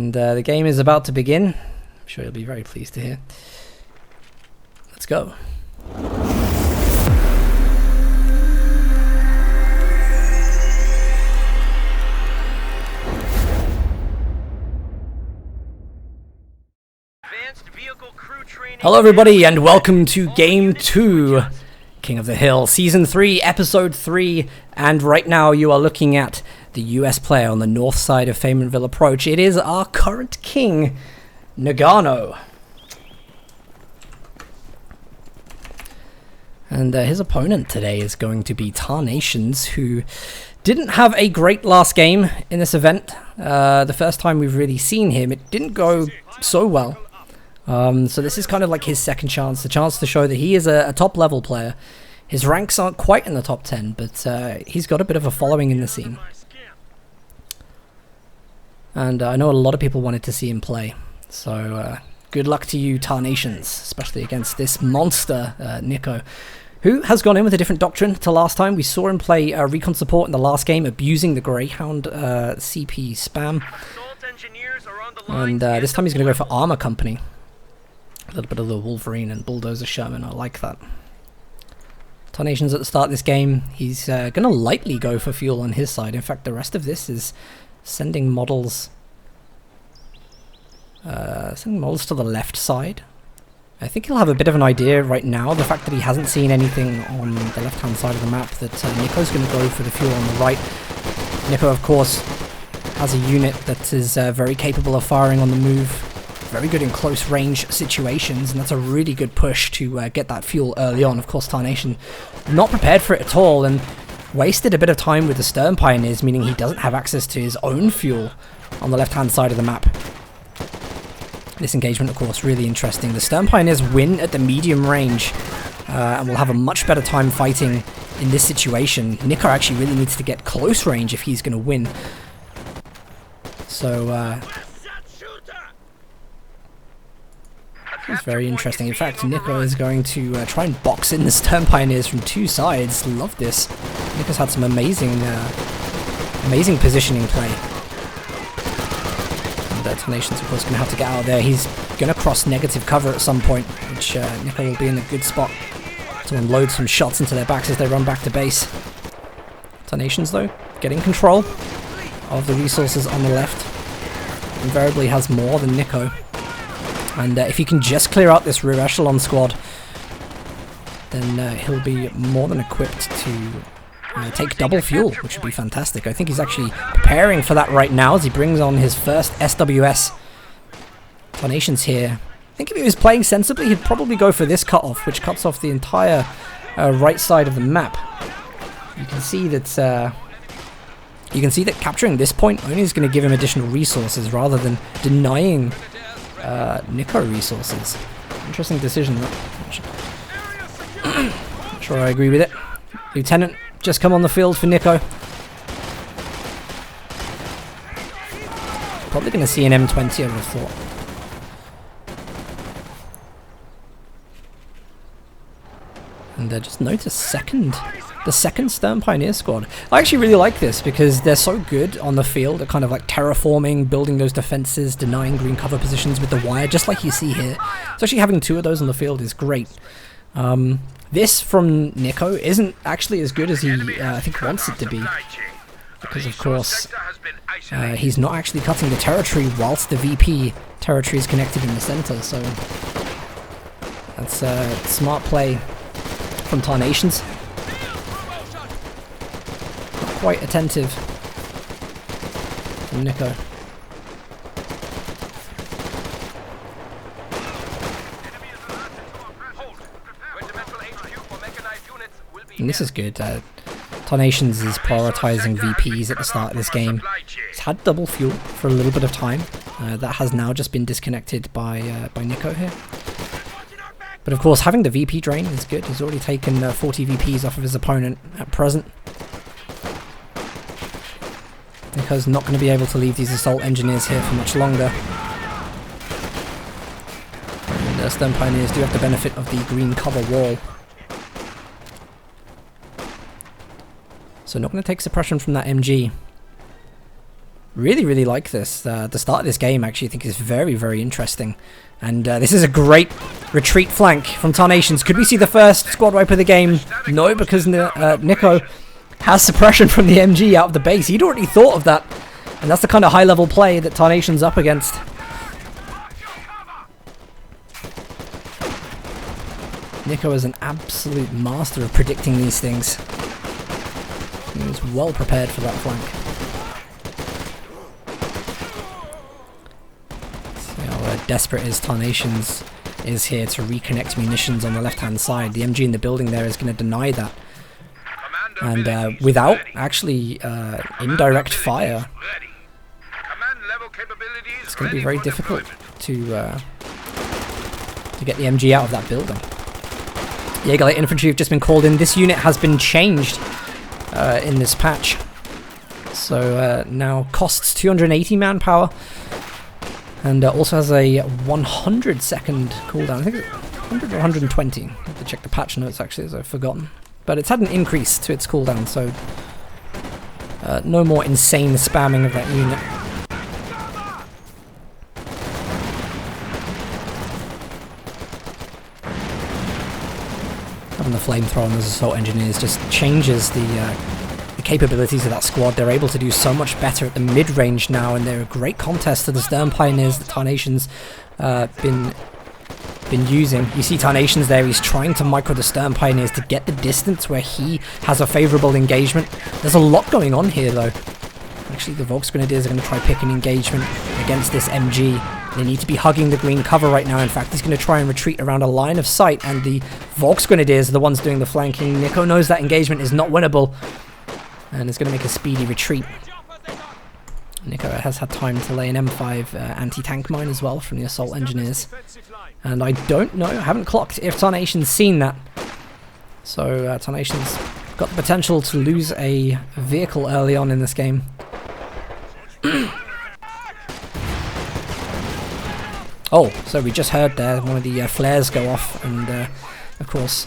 And the game is about to begin. I'm sure you'll be very pleased to hear. Let's go. Hello everybody and welcome to Game 2, King of the Hill, Season 3, Episode 3, and right now you are looking at the US player on the north side of Faymonville Approach. It is our current king, Nagano. And his opponent today is going to be TarNationZ, who didn't have a great last game in this event. The first time we've really seen him, it didn't go so well. So this is kind of like his second chance, the chance to show that he is a top level player. His ranks aren't quite in the top 10, but he's got a bit of a following in the scene. And I know a lot of people wanted to see him play, so good luck to you, TarNationZ, especially against this monster, Nicko, who has gone in with a different doctrine to last time. We saw him play recon support in the last game, abusing the Greyhound CP spam. And this time he's going to go for Armor Company. A little bit of the Wolverine and Bulldozer Sherman, I like that. TarNationZ at the start of this game, he's going to lightly go for fuel on his side. In fact, the rest of this is sending models to the left side. I think he'll have a bit of an idea right now, the fact that he hasn't seen anything on the left-hand side of the map, that Nicko's going to go for the fuel on the right. Nicko, of course, has a unit that is very capable of firing on the move. Very good in close range situations, and that's a really good push to get that fuel early on. Of course, TarNation not prepared for it at all and wasted a bit of time with the Stern Pioneers, meaning he doesn't have access to his own fuel on the left-hand side of the map. This engagement, of course, really interesting. The Stern Pioneers win at the medium range and will have a much better time fighting in this situation. Nicko actually really needs to get close range if he's going to win. So, it's very interesting. In fact, Nicko is going to try and box in the Stern Pioneers from two sides. Love this. Nicko's had some amazing positioning play. And TarNationZ, of course, going to have to get out of there. He's going to cross negative cover at some point, which Nicko will be in a good spot to unload some shots into their backs as they run back to base. TarNationZ, though, getting control of the resources on the left. Invariably has more than Nicko. And if he can just clear out this rear echelon squad, then he'll be more than equipped to take double fuel, which would be fantastic. I think he's actually preparing for that right now as he brings on his first SWS. TarNationZ here. I think if he was playing sensibly, he'd probably go for this cutoff, which cuts off the entire right side of the map. You can see that capturing this point only is going to give him additional resources rather than denying Nicko resources. Interesting decision. Not sure I agree with it. Lieutenant, just come on the field for Nicko. Probably going to see an M20, I would have thought. And just notice the second Stern Pioneer squad. I actually really like this because they're so good on the field at kind of like terraforming, building those defenses, denying green cover positions with the wire, just like you see here. So actually having two of those on the field is great. This from Nicko isn't actually as good as he I think wants it to be, because of course he's not actually cutting the territory whilst the VP territory is connected in the center. So that's a smart play from TarNationZ. Quite attentive from Nicko. And this is good. TarNationZ is prioritizing VPs at the start of this game. He's had double fuel for a little bit of time. That has now just been disconnected by Nicko here. But of course, having the VP drain is good. He's already taken 40 VPs off of his opponent at present. Nicko's not going to be able to leave these assault engineers here for much longer. And Stern Pioneers do have the benefit of the green cover wall. So not going to take suppression from that MG. Really like this. The start of this game actually I think is very interesting. And this is a great retreat flank from TarNationZ. Could we see the first squad wipe of the game? No, because Nicko has suppression from the MG out of the base. He'd already thought of that. And that's the kind of high-level play that TarNationZ up against. Nicko is an absolute master of predicting these things. He was well prepared for that flank. See how desperate is TarNationZ is here to reconnect munitions on the left-hand side. The MG in the building there is going to deny that. And without actually indirect fire, it's going to be very difficult to get the MG out of that building. Jaeger Light Infantry have just been called in. This unit has been changed in this patch. So now costs 280 manpower. And also has a 100 second cooldown. I think it's 100 or 120. I have to check the patch notes actually, as I've forgotten. But it's had an increase to its cooldown, so no more insane spamming of that unit. Having the flamethrower and those assault engineers just changes the capabilities of that squad. They're able to do so much better at the mid-range now, and they're a great contest to the Stern Pioneers that TarNation's been using. You see TarNation's there, he's trying to micro the Stern Pioneers to get the distance where he has a favourable engagement. There's a lot going on here though. Actually the Volksgrenadiers are going to try pick an engagement against this MG. They need to be hugging the green cover right now. In fact, he's going to try and retreat around a line of sight, and the Volksgrenadiers are the ones doing the flanking. Nicko knows that engagement is not winnable, and is going to make a speedy retreat. Nicko has had time to lay an M5 anti-tank mine as well from the assault engineers. And I don't know, I haven't clocked if TarNation's seen that. So TarNation's got the potential to lose a vehicle early on in this game. Oh, so we just heard there one of the flares go off, and of course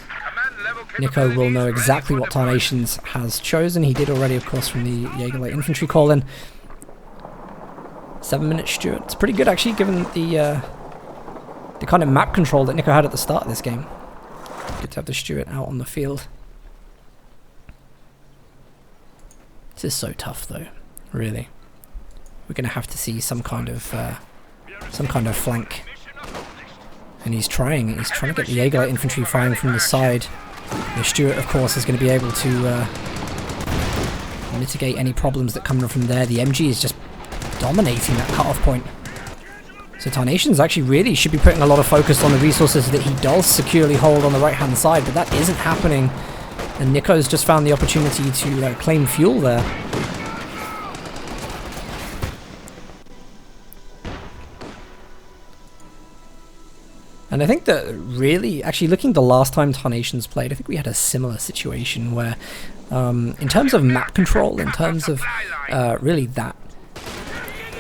Nicko will know exactly what TarNation's has chosen. He did already, of course, from the Jaeger Light Infantry call-in. 7-minute Stuart. It's pretty good actually, given the kind of map control that Nicko had at the start of this game. Good to have the Stuart out on the field. This is so tough though, really. We're going to have to see some kind of flank. And he's trying to get the Jaeger Light Infantry firing from the side. The Stuart, of course, is going to be able to mitigate any problems that come from there. The MG is just dominating that cutoff point. So TarNation's actually really should be putting a lot of focus on the resources that he does securely hold on the right hand side, but that isn't happening. And Nicko's just found the opportunity to claim fuel there. And I think that really, actually looking the last time TarNation's played, I think we had a similar situation where, in terms of map control, in terms of really that,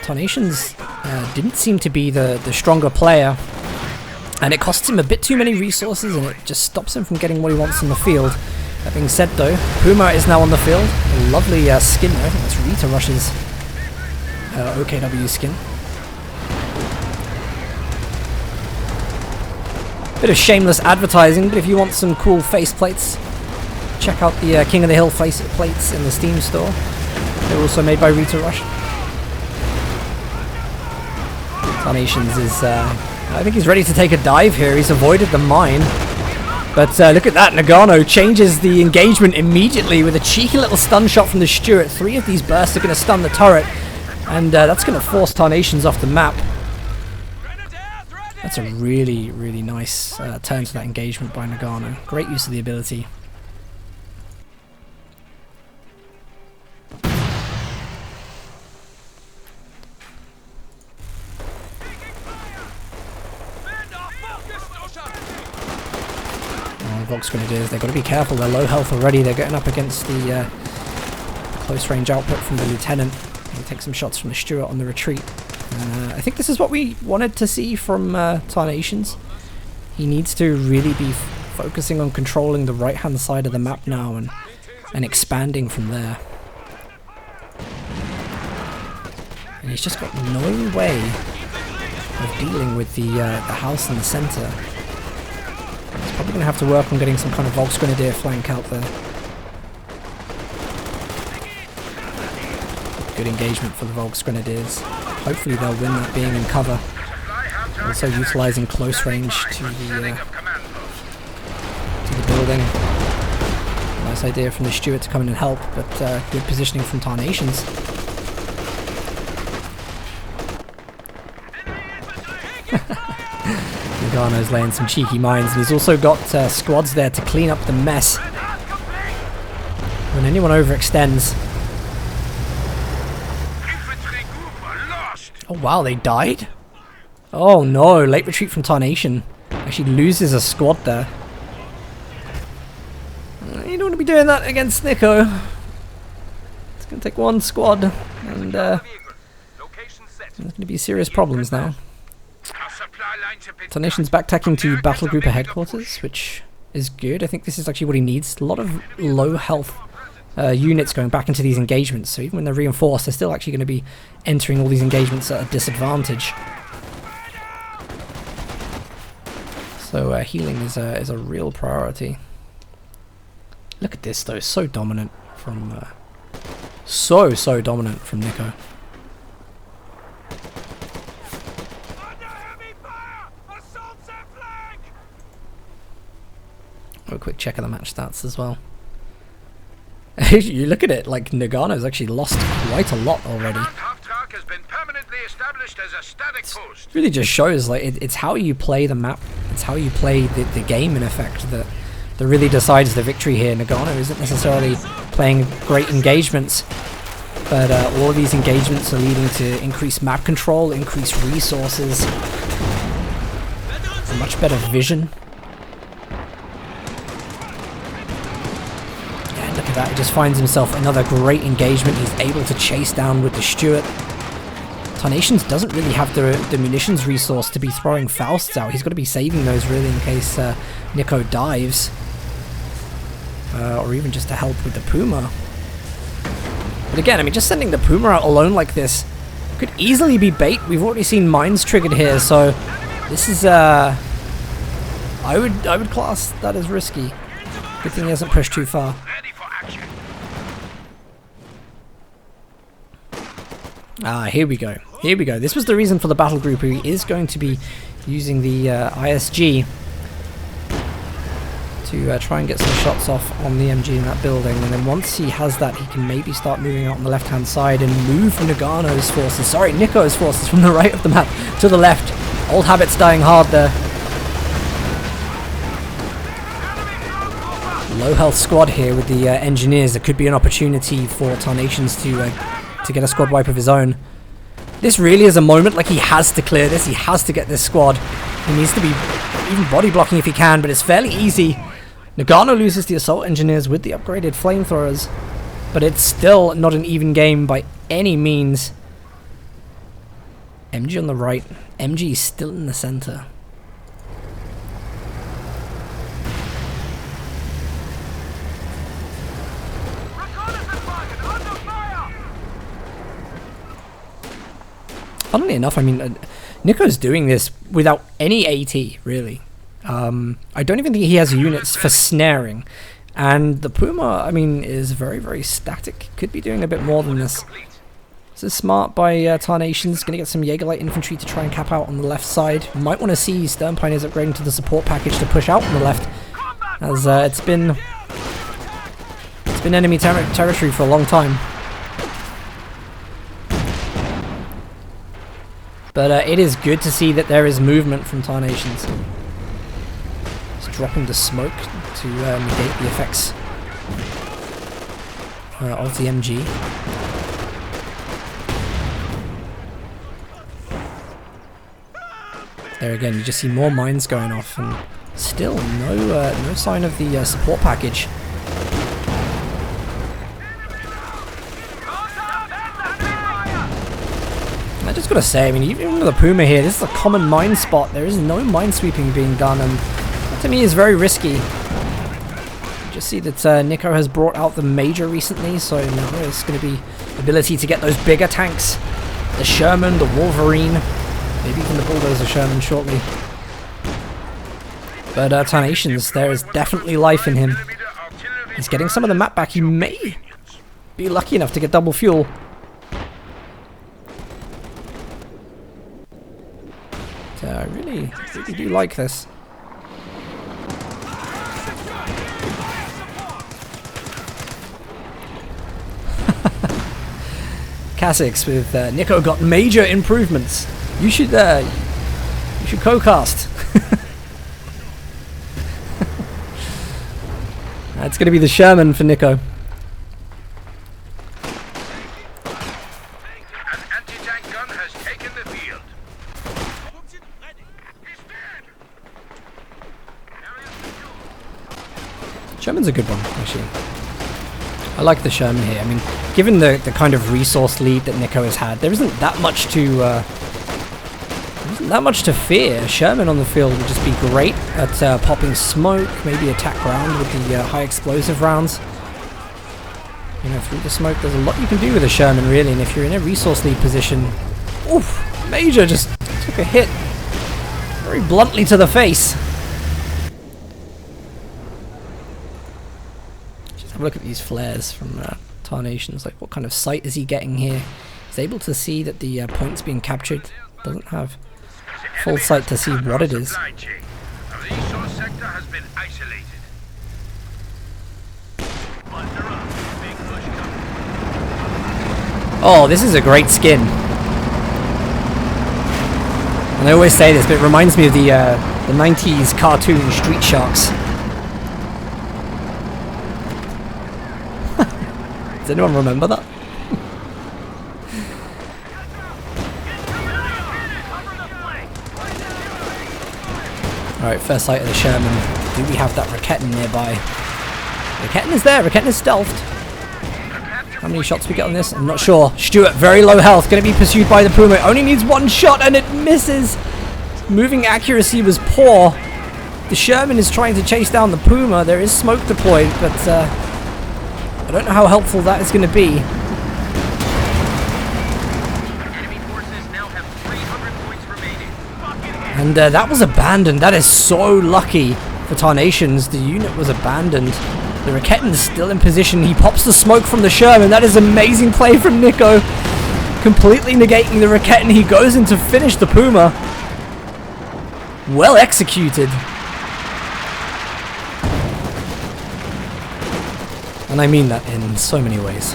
TarNation's didn't seem to be the stronger player, and it costs him a bit too many resources, and it just stops him from getting what he wants in the field. That being said though, Puma is now on the field. A lovely skin there. I think that's Rita Rush's OKW skin. Bit of shameless advertising, but if you want some cool faceplates, check out the King of the Hill faceplates in the Steam store. They're also made by Rita Rush. TarNationZ is, I think he's ready to take a dive here. He's avoided the mine. But look at that, Nagano changes the engagement immediately with a cheeky little stun shot from the Stuart. 3 of these bursts are going to stun the turret, and that's going to force TarNationZ off the map. That's a really, really nice turn to that engagement by Nagano. Great use of the ability. Volksgrenadiers, they've got to be careful, they're low health already, they're getting up against the close range output from the Lieutenant. He'll take some shots from the Stuart on the retreat. I think this is what we wanted to see from TarNationZ. He needs to really be focusing on controlling the right hand side of the map now and expanding from there. And he's just got no way of dealing with the house in the center. He's probably going to have to work on getting some kind of Volksgrenadier flank out there. Good engagement for the Volksgrenadiers. Hopefully they'll win that being in cover. Also utilizing close range to the building. Nice idea from the Stuart to come in and help, but good positioning from TarNationZ. Nagano's laying some cheeky mines, and he's also got squads there to clean up the mess. When anyone overextends... Oh wow, they died? Oh no, late retreat from TarNation. Actually loses a squad there. You don't want to be doing that against Nicko. It's going to take one squad, and there's going to be serious problems now. TarNation's backtacking to battle grouper headquarters, which is good. I think this is actually what he needs. A lot of low health units going back into these engagements, so even when they're reinforced, they're still actually going to be entering all these engagements at a disadvantage. So healing is a real priority. Look at this though, so dominant from so dominant from Nicko. A quick check of the match stats as well. You look at it, like Nagano's actually lost quite a lot already. It really just shows like it's how you play the map, it's how you play the game in effect that really decides the victory here. Nagano isn't necessarily playing great engagements, but all of these engagements are leading to increased map control, increased resources, a much better vision. Yeah, look at that, he just finds himself another great engagement. He's able to chase down with the Stuart. TarNationZ doesn't really have the munitions resource to be throwing Fausts out. He's got to be saving those really in case Nicko dives. Or even just to help with the Puma. But again, I mean, just sending the Puma out alone like this could easily be bait. We've already seen mines triggered here, so this is I would class that as risky. Good thing he hasn't pushed too far. Ah, here we go. Here we go. This was the reason for the battle group. He is going to be using the ISG to try and get some shots off on the MG in that building, and then once he has that, he can maybe start moving out on the left-hand side and move Nagano's forces, sorry, Nicko's forces from the right of the map to the left. Old habits dying hard there. Low health squad here with the engineers. There could be an opportunity for TarNationZ to get a squad wipe of his own. This really is a moment, like he has to clear this, he has to get this squad. He needs to be even body blocking if he can, but it's fairly easy. Nagano loses the assault engineers with the upgraded flamethrowers, but it's still not an even game by any means. MG on the right, MG is still in the center. Funnily enough, I mean, Nicko's doing this without any AT, really. I don't even think he has units for snaring. And the Puma, I mean, is very, very static. Could be doing a bit more than this. This is smart by TarNationZ. Going to get some Jaegerlight infantry to try and cap out on the left side. Might want to see Stern Pioneers upgrading to the support package to push out on the left. As it's been enemy territory for a long time. But it is good to see that there is movement from TarNationZ. It's dropping the smoke to negate the effects of the MG. There again, you just see more mines going off, and still no sign of the support package. I just gotta say, I mean, even with the Puma here, this is a common mine spot. There is no mine sweeping being done, and that to me is very risky. Just see that Nicko has brought out the Major recently, so now there's going to be ability to get those bigger tanks the Sherman, the Wolverine, maybe even the Bulldozer Sherman shortly. But TarNationZ, there is definitely life in him. He's getting some of the map back. He may be lucky enough to get double fuel. So I really do like this. Kha'Zix with Nicko got major improvements. You should co-cast. It's going to be the Sherman for Nicko. An anti-tank gun has taken the field. Sherman's a good one, actually. I like the Sherman here. I mean, given the kind of resource lead that Nicko has had, there isn't that much to fear. Sherman on the field would just be great at popping smoke, maybe attack ground with the high explosive rounds. You know, through the smoke, there's a lot you can do with a Sherman, really. And if you're in a resource lead position, oof, Major just took a hit very bluntly to the face. Have a look at these flares from TarNationZ. Like, what kind of sight is he getting here? He's able to see that the point's being captured. Doesn't have full sight to see what it is. The resource sector has been isolated. Oh, this is a great skin. And I always say this, but it reminds me of the 90s cartoon Street Sharks. Does anyone remember that? Alright, first sight of the Sherman. Do we have that Raketen nearby? Raketen is there. Raketen is stealthed. How many shots we get on this? I'm not sure. Stuart, very low health. Going to be pursued by the Puma. Only needs one shot and it misses. Moving accuracy was poor. The Sherman is trying to chase down the Puma. There is smoke deployed, but I don't know how helpful that is going to be. Enemy forces now have 300 points remaining. And that was abandoned. That is so lucky for TarNationZ. The unit was abandoned. The Raketen is still in position. He pops the smoke from the Sherman. That is amazing play from Nicko. Completely negating the Raketen. He goes in to finish the Puma. Well executed. And I mean that in so many ways.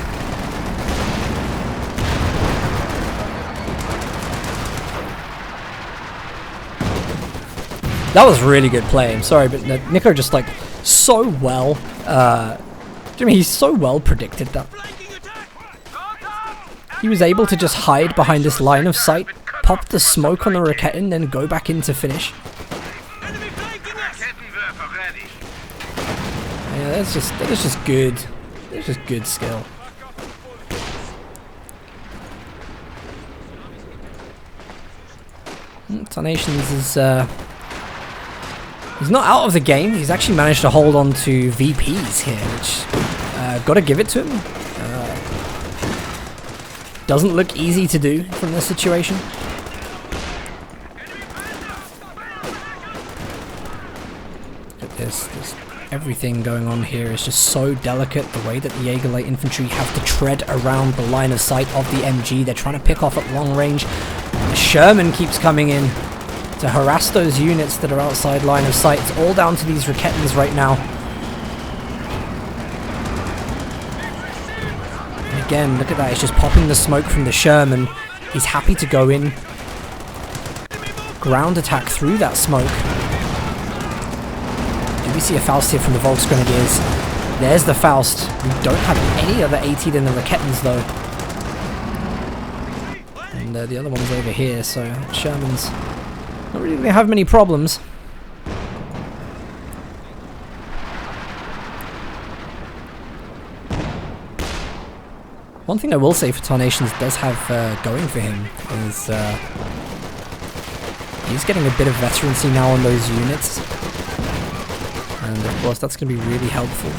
That was really good play. I'm sorry, but Nicko just like so well. Jimmy, he's so well predicted that. He was able to just hide behind this line of sight, pop the smoke on the Raketen, then go back in to finish. Yeah, that is just good. It's just good skill. TarNationZ is he's not out of the game. He's actually managed to hold on to VPs here, which gotta give it to him. Doesn't look easy to do from this situation. Look at this. Everything going on here is just so delicate. The way that the Jaeger Light Infantry have to tread around the line of sight of the MG. They're trying to pick off at long range. The Sherman keeps coming in to harass those units that are outside line of sight. It's all down to these Raketens right now. And again, look at that. He's just popping the smoke from the Sherman. He's happy to go in. Ground attack through that smoke. We see a Faust here from the Volksgrenadiers. There's the Faust. We don't have any other AT than the Raketens though. And the other one's over here, so Sherman's not really going to have many problems. One thing I will say for TarNationZ does have going for him is he's getting a bit of veterancy now on those units. And of course that's going to be really helpful.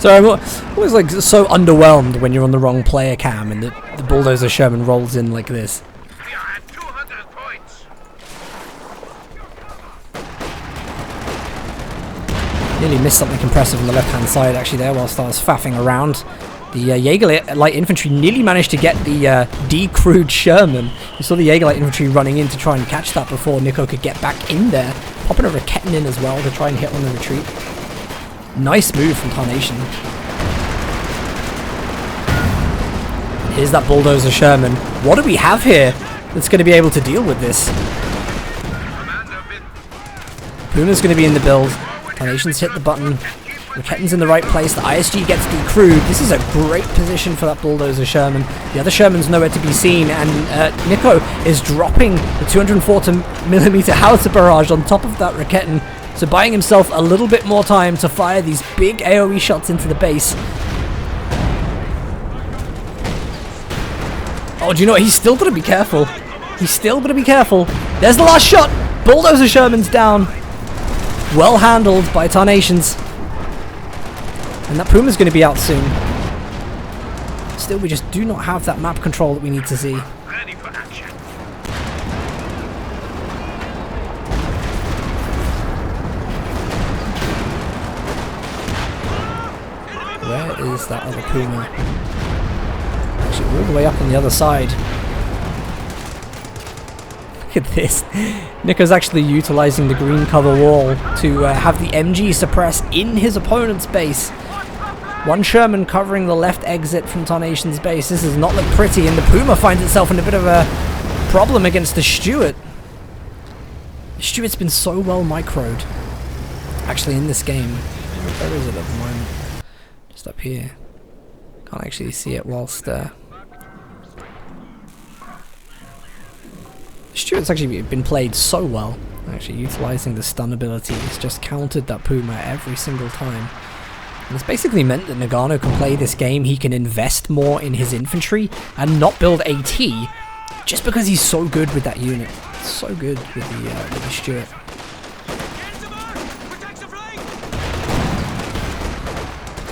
So I'm always like so underwhelmed when you're on the wrong player cam and the bulldozer Sherman rolls in like this. We are at 200 points. Nearly missed something impressive on the left-hand side actually there whilst I was faffing around. The Jaeger light infantry nearly managed to get the decrewed Sherman. You saw the Jaeger light infantry running in to try and catch that before Nicko could get back in there. Popping a Raketin in as well to try and hit on the retreat. Nice move from Tarnation. Here's that bulldozer Sherman. What do we have here that's going to be able to deal with this? Puma's going to be in the build. Tarnation's hit the button. Raketin's in the right place. The ISG gets decrewed. This is a great position for that bulldozer Sherman. The other Sherman's nowhere to be seen, and Nicko is dropping the 240mm howitzer barrage on top of that Raketin, so buying himself a little bit more time to fire these big AoE shots into the base. Oh, do you know what? He's still got to be careful. He's still got to be careful. There's the last shot. Bulldozer Sherman's down. Well handled by TarNationZ. And that Puma's going to be out soon. Still, we just do not have that map control that we need to see. Ready for action. Where is that other Puma? Actually, all the way up on the other side. Look at this. Nicko's actually utilizing the green cover wall to have the MG suppress in his opponent's base. One Sherman covering the left exit from TarNation's base. This does not look pretty, and the Puma finds itself in a bit of a problem against the Stuart. The Stuart's been so well microed, actually, in this game. Where is it at the moment? Just up here. Can't actually see it whilst... The Stuart's actually been played so well. Actually, utilizing the stun ability. It's just countered that Puma every single time. And it's basically meant that Nagano can play this game. He can invest more in his infantry and not build AT just because he's so good with that unit. So good with the Stuart.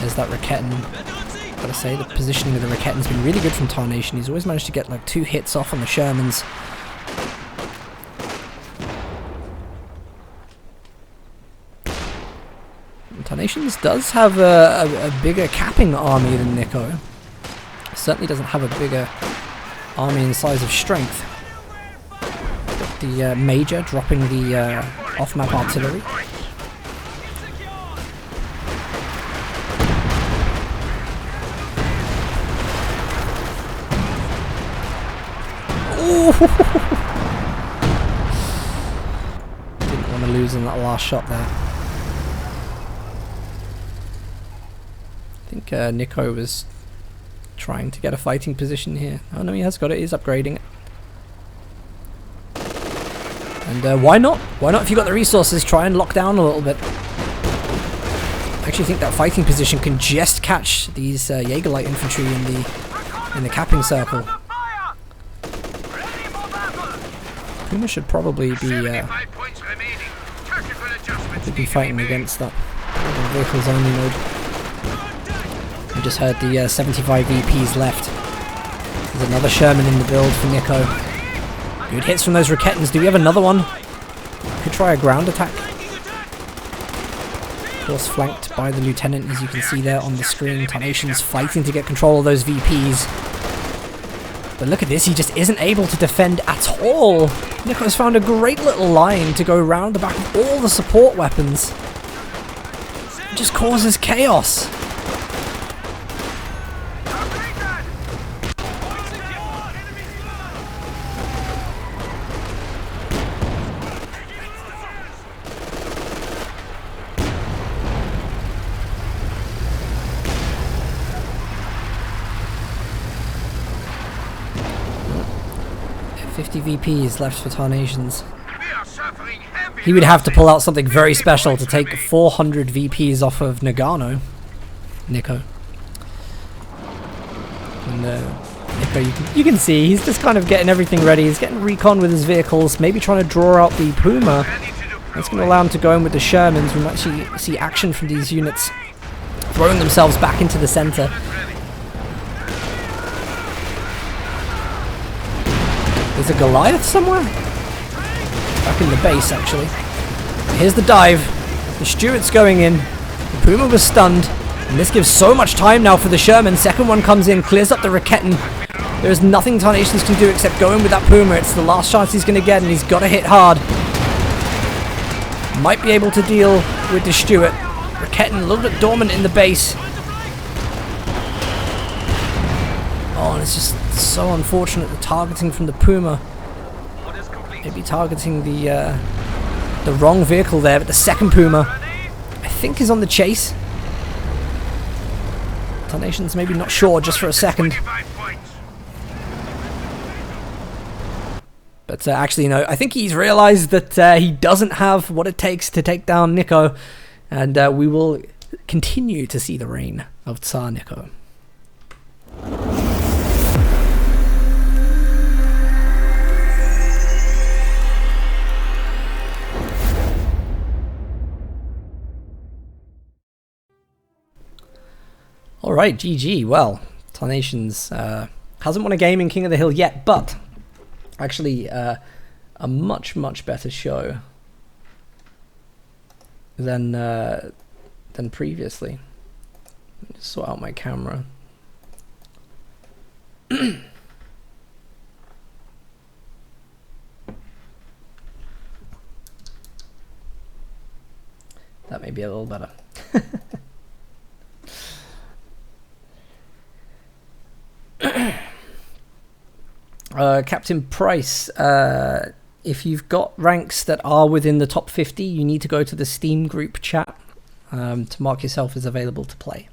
There's that Raketin. Gotta say, the positioning of the Raketin's been really good from TarNation. He's always managed to get like 2 hits off on the Shermans. TarNationZ does have a bigger capping army than Nicko. Certainly doesn't have a bigger army in size of strength. Got the Major dropping the off-map artillery. Ooh. Didn't want to lose in that last shot there. I think Nicko was trying to get a fighting position here. Oh no, he has got it. He's upgrading it. And why not? Why not, if you've got the resources, try and lock down a little bit. I actually think that fighting position can just catch these Jaeger light infantry in the capping circle. Puma should probably be fighting against that vehicles only mode. We just heard the 75 VPs left. There's another Sherman in the build for Nicko. Good hits from those Raketins. Do we have another one? Could try a ground attack. Of course, flanked by the Lieutenant, as you can see there on the screen. TarNationZ fighting to get control of those VPs. But look at this, he just isn't able to defend at all. Nicko's found a great little line to go around the back of all the support weapons. It just causes chaos. VPs left for TarNationZ. He would have to pull out something very special to take 400 VPs off of Nicko. And Nicko, you can see he's just kind of getting everything ready. He's getting recon with his vehicles, maybe trying to draw out the Puma. That's going to allow him to go in with the Shermans. We might actually see action from these units throwing themselves back into the center. There's a Goliath somewhere? Back in the base, actually. Here's the dive. The Stuart's going in. The Puma was stunned. And this gives so much time now for the Sherman. Second one comes in, clears up the Raketten. There's nothing TarNationZ can do except go in with that Puma. It's the last chance he's going to get, and he's got to hit hard. Might be able to deal with the Stuart. Raketten a little bit dormant in the base. Oh, and it's just so unfortunate, the targeting from the Puma. Maybe targeting the wrong vehicle there, but the second Puma, I think, is on the chase. TarNationZ maybe not sure just for a second. But actually, no, I think he's realized that he doesn't have what it takes to take down Nicko. And we will continue to see the reign of Tsar Nicko. Alright, GG. Well, TarNationZ hasn't won a game in King of the Hill yet, but actually a much, much better show than previously. Let me just sort out my camera. That may be a little better. Captain Price, if you've got ranks that are within the top 50, you need to go to the Steam group chat to mark yourself as available to play.